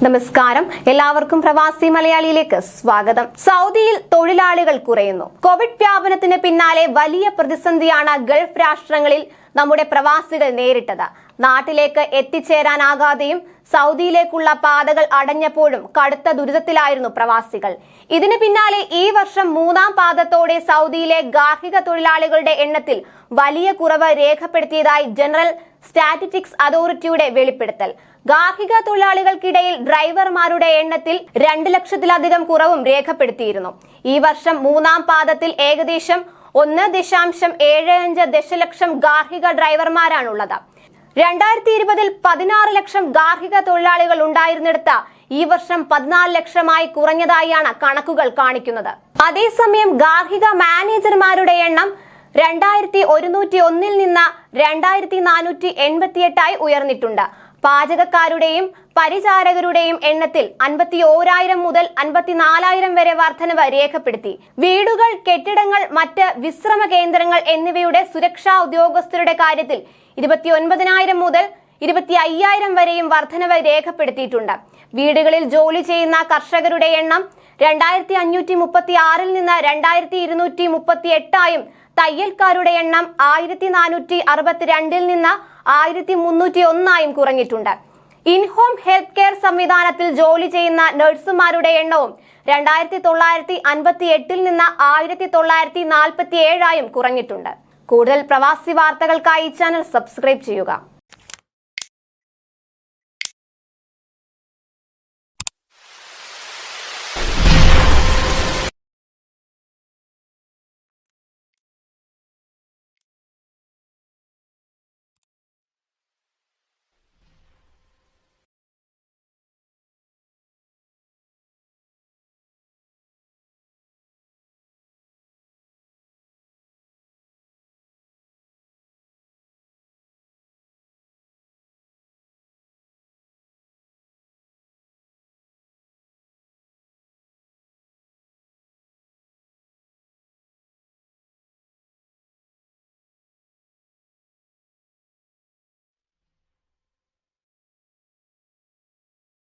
നമസ്കാരം, എല്ലാവർക്കും പ്രവാസി മലയാളിയിലേക്ക് സ്വാഗതം. സൗദിയിൽ തൊഴിലാളികൾ കുറയുന്നു. കോവിഡ് വ്യാപനത്തിന് പിന്നാലെ വലിയ പ്രതിസന്ധിയാണ് ഗൾഫ് രാഷ്ട്രങ്ങളിൽ നമ്മുടെ പ്രവാസികൾ നേരിട്ടത്. നാട്ടിലേക്ക് എത്തിച്ചേരാനാകാതെയും സൗദിയിലേക്കുള്ള പാതകൾ അടഞ്ഞപ്പോഴും കടുത്ത ദുരിതത്തിലായിരുന്നു പ്രവാസികൾ. ഇതിന് പിന്നാലെ ഈ വർഷം മൂന്നാം പാദത്തോടെ സൗദിയിലെ ഗാർഹിക തൊഴിലാളികളുടെ എണ്ണത്തിൽ വലിയ കുറവ് രേഖപ്പെടുത്തിയതായി ജനറൽ സ്റ്റാറ്റിസ്റ്റിക്സ് അതോറിറ്റിയുടെ വെളിപ്പെടുത്തൽ. ഗാർഹിക തൊഴിലാളികൾക്കിടയിൽ ഡ്രൈവർമാരുടെ എണ്ണത്തിൽ 2 ലക്ഷത്തിലധികം കുറവും രേഖപ്പെടുത്തിയിരുന്നു. ഈ വർഷം മൂന്നാം പാദത്തിൽ ഏകദേശം 1.75 ദശലക്ഷം ഗാർഹിക ഡ്രൈവർമാരാണുള്ളത്. 2020 16 ലക്ഷം ഗാർഹിക തൊഴിലാളികൾ ഉണ്ടായിരുന്നിടത്ത് ഈ വർഷം 14 ലക്ഷമായി കുറഞ്ഞതായാണ് കണക്കുകൾ കാണിക്കുന്നത്. അതേസമയം ഗാർഹിക മാനേജർമാരുടെ എണ്ണം 2101 നിന്ന് 2488 ഉയർന്നിട്ടുണ്ട്. പാചകക്കാരുടെയും പരിചാരകരുടെയും എണ്ണത്തിൽ 51,000 മുതൽ 54,000 വരെ വർധനവ് രേഖപ്പെടുത്തി. വീടുകൾ, കെട്ടിടങ്ങൾ, മറ്റ് വിശ്രമ കേന്ദ്രങ്ങൾ എന്നിവയുടെ സുരക്ഷാ ഉദ്യോഗസ്ഥരുടെ കാര്യത്തിൽ 29,000 മുതൽ 25,000 വരെയും വർധനവ് രേഖപ്പെടുത്തിയിട്ടുണ്ട്. വീടുകളിൽ ജോലി ചെയ്യുന്ന കർഷകരുടെ എണ്ണം 2,536 നിന്ന് 2,238 തയ്യൽക്കാരുടെ എണ്ണം 1,462 നിന്ന് 1,301 കുറഞ്ഞിട്ടുണ്ട്. ഇൻഹോം ഹെൽത്ത് കെയർ സംവിധാനത്തിൽ ജോലി ചെയ്യുന്ന നഴ്സുമാരുടെ എണ്ണവും 2,958 നിന്ന് 1,947 കുറഞ്ഞിട്ടുണ്ട്. കൂടുതൽ പ്രവാസി വാർത്തകൾക്കായി ചാനൽ സബ്സ്ക്രൈബ് ചെയ്യുക.